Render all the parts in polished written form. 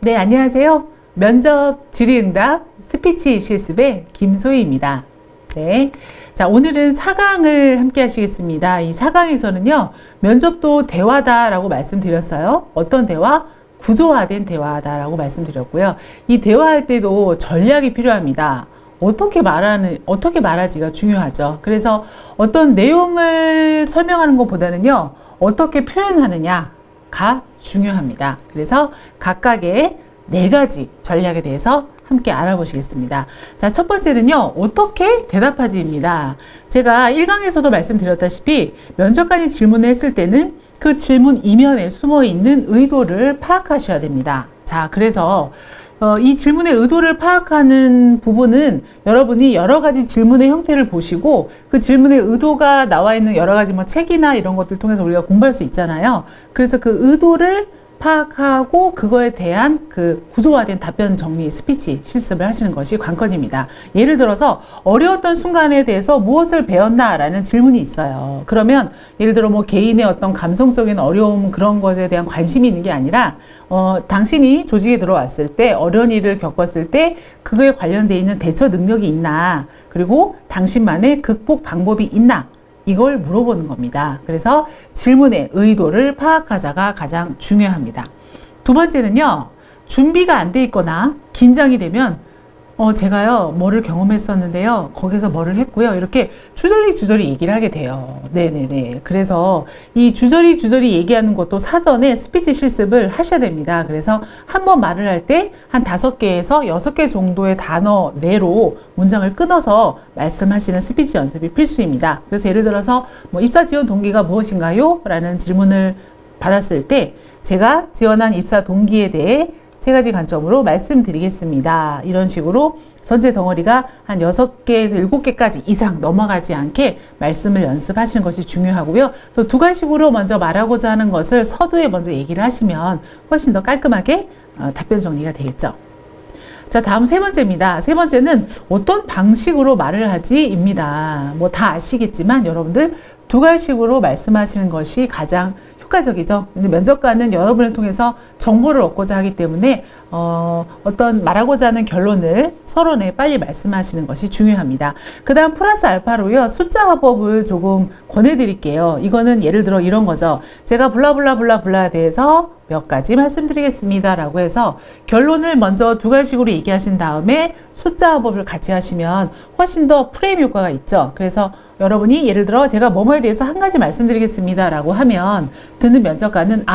네, 안녕하세요. 면접 질의응답 스피치 실습의 김소희입니다. 네. 자, 오늘은 4강을 함께 하시겠습니다. 이 4강에서는요, 면접도 대화다라고 말씀드렸어요. 어떤 대화? 구조화된 대화다라고 말씀드렸고요. 이 대화할 때도 전략이 필요합니다. 어떻게 말하지가 중요하죠. 그래서 어떤 내용을 설명하는 것보다는요, 어떻게 표현하느냐가 중요합니다. 그래서 각각의 4가지 전략에 대해서 함께 알아보시겠습니다. 자, 첫 번째는요, 어떻게 대답하지입니다. 제가 1강에서도 말씀드렸다시피 면접관이 질문을 했을 때는 그 질문 이면에 숨어 있는 의도를 파악하셔야 됩니다. 자, 그래서 이 질문의 의도를 파악하는 부분은 여러분이 여러 가지 질문의 형태를 보시고 그 질문의 의도가 나와 있는 여러 가지 책이나 이런 것들 통해서 우리가 공부할 수 있잖아요. 그래서 그 의도를 파악하고 그거에 대한 그 구조화된 답변 정리 스피치 실습을 하시는 것이 관건입니다. 예를 들어서 어려웠던 순간에 대해서 무엇을 배웠나라는 질문이 있어요. 그러면 예를 들어 개인의 어떤 감성적인 어려움 그런 것에 대한 관심이 있는 게 아니라 당신이 조직에 들어왔을 때 어려운 일을 겪었을 때 그거에 관련되어 있는 대처 능력이 있나, 그리고 당신만의 극복 방법이 있나, 이걸 물어보는 겁니다. 그래서 질문의 의도를 파악하자가 가장 중요합니다. 두 번째는요, 준비가 안 돼 있거나 긴장이 되면 제가요 뭐를 경험했었는데요, 거기서 뭐를 했고요, 이렇게 주저리 얘기를 하게 돼요. 네네네. 그래서 이 주저리 얘기하는 것도 사전에 스피치 실습을 하셔야 됩니다. 그래서 한번 말을 할 때 한 5개에서 6개 정도의 단어 내로 문장을 끊어서 말씀하시는 스피치 연습이 필수입니다. 그래서 예를 들어서 입사 지원 동기가 무엇인가요? 라는 질문을 받았을 때 제가 지원한 입사 동기에 대해 3가지 관점으로 말씀드리겠습니다. 이런 식으로 전체 덩어리가 한 6개에서 7개까지 이상 넘어가지 않게 말씀을 연습하시는 것이 중요하고요. 또 2가지식으로 먼저 말하고자 하는 것을 서두에 먼저 얘기를 하시면 훨씬 더 깔끔하게 답변 정리가 되겠죠. 자, 다음 3번째입니다. 3번째는 어떤 방식으로 말을 하지입니다. 다 아시겠지만 여러분들 2가지식으로 말씀하시는 것이 가장 효과적이죠. 근데 면접관은 여러분을 통해서 정보를 얻고자 하기 때문에 어떤 말하고자 하는 결론을 서론에 빨리 말씀하시는 것이 중요합니다. 그 다음 플러스 알파로요, 숫자 화법을 조금 권해드릴게요. 이거는 예를 들어 이런 거죠. 제가 블라블라블라블라에 대해서 몇 가지 말씀드리겠습니다 라고 해서 결론을 먼저 2가지식으로 얘기하신 다음에 숫자 화법을 같이 하시면 훨씬 더 프레임 효과가 있죠. 그래서 여러분이 예를 들어 제가 뭐뭐에 대해서 1가지 말씀드리겠습니다 라고 하면 듣는 면접관은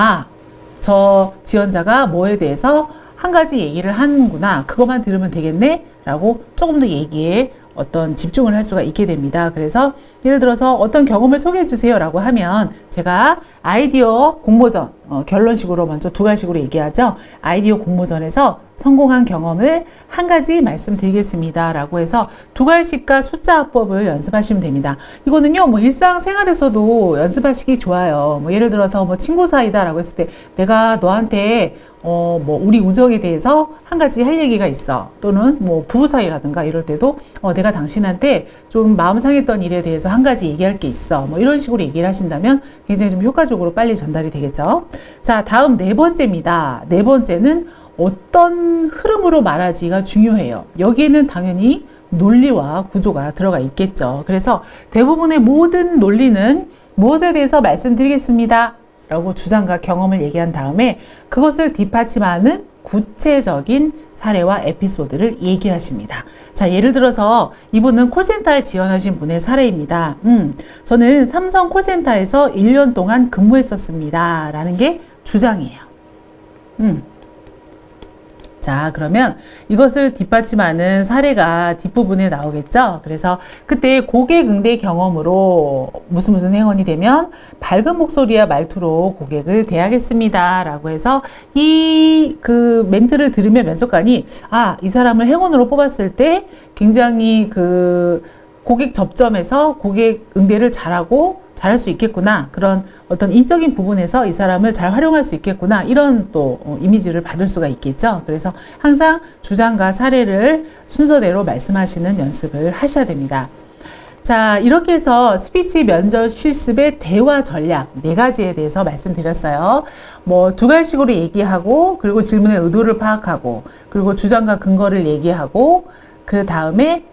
저 지원자가 뭐에 대해서 1가지 얘기를 하는구나, 그것만 들으면 되겠네 라고 조금 더 얘기에 어떤 집중을 할 수가 있게 됩니다. 그래서 예를 들어서 어떤 경험을 소개해 주세요 라고 하면 제가 아이디어 공모전, 결론식으로 먼저 2가지식으로 얘기하죠. 아이디어 공모전에서 성공한 경험을 1가지 말씀드리겠습니다 라고 해서 2가지식과 숫자 합법을 연습하시면 됩니다. 이거는요, 일상생활에서도 연습하시기 좋아요. 예를 들어서 친구 사이다 라고 했을 때 내가 너한테 우리 우정에 대해서 1가지 할 얘기가 있어. 또는 부부 사이라든가 이럴 때도 내가 당신한테 좀 마음 상했던 일에 대해서 1가지 얘기할 게 있어. 이런 식으로 얘기를 하신다면 굉장히 좀 효과적으로 빨리 전달이 되겠죠. 자, 다음 4번째입니다. 4번째는 어떤 흐름으로 말하지가 중요해요. 여기에는 당연히 논리와 구조가 들어가 있겠죠. 그래서 대부분의 모든 논리는 무엇에 대해서 말씀드리겠습니다 라고 주장과 경험을 얘기한 다음에 그것을 뒷받침하는 구체적인 사례와 에피소드를 얘기하십니다. 자, 예를 들어서 이분은 콜센터에 지원하신 분의 사례입니다. 저는 삼성 콜센터에서 1년 동안 근무했었습니다 라는 게 주장이에요. 자, 그러면 이것을 뒷받침하는 사례가 뒷부분에 나오겠죠. 그래서 그때 고객 응대 경험으로 무슨 행원이 되면 밝은 목소리와 말투로 고객을 대하겠습니다 라고 해서 그 멘트를 들으면 면접관이 이 사람을 행원으로 뽑았을 때 굉장히 그 고객 접점에서 고객 응대를 잘할 수 있겠구나, 그런 어떤 인적인 부분에서 이 사람을 잘 활용할 수 있겠구나, 이런 또 이미지를 받을 수가 있겠죠. 그래서 항상 주장과 사례를 순서대로 말씀하시는 연습을 하셔야 됩니다. 자, 이렇게 해서 스피치 면접 실습의 대화 전략 4가지에 대해서 말씀드렸어요. 뭐 2가지식으로 얘기하고, 그리고 질문의 의도를 파악하고, 그리고 주장과 근거를 얘기하고, 그 다음에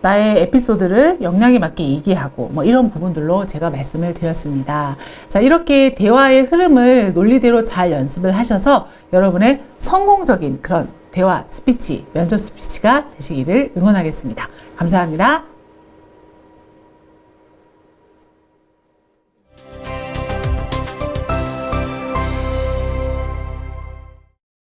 나의 에피소드를 역량에 맞게 얘기하고, 뭐 이런 부분들로 제가 말씀을 드렸습니다. 자, 이렇게 대화의 흐름을 논리대로 잘 연습을 하셔서 여러분의 성공적인 그런 대화 스피치, 면접 스피치가 되시기를 응원하겠습니다. 감사합니다.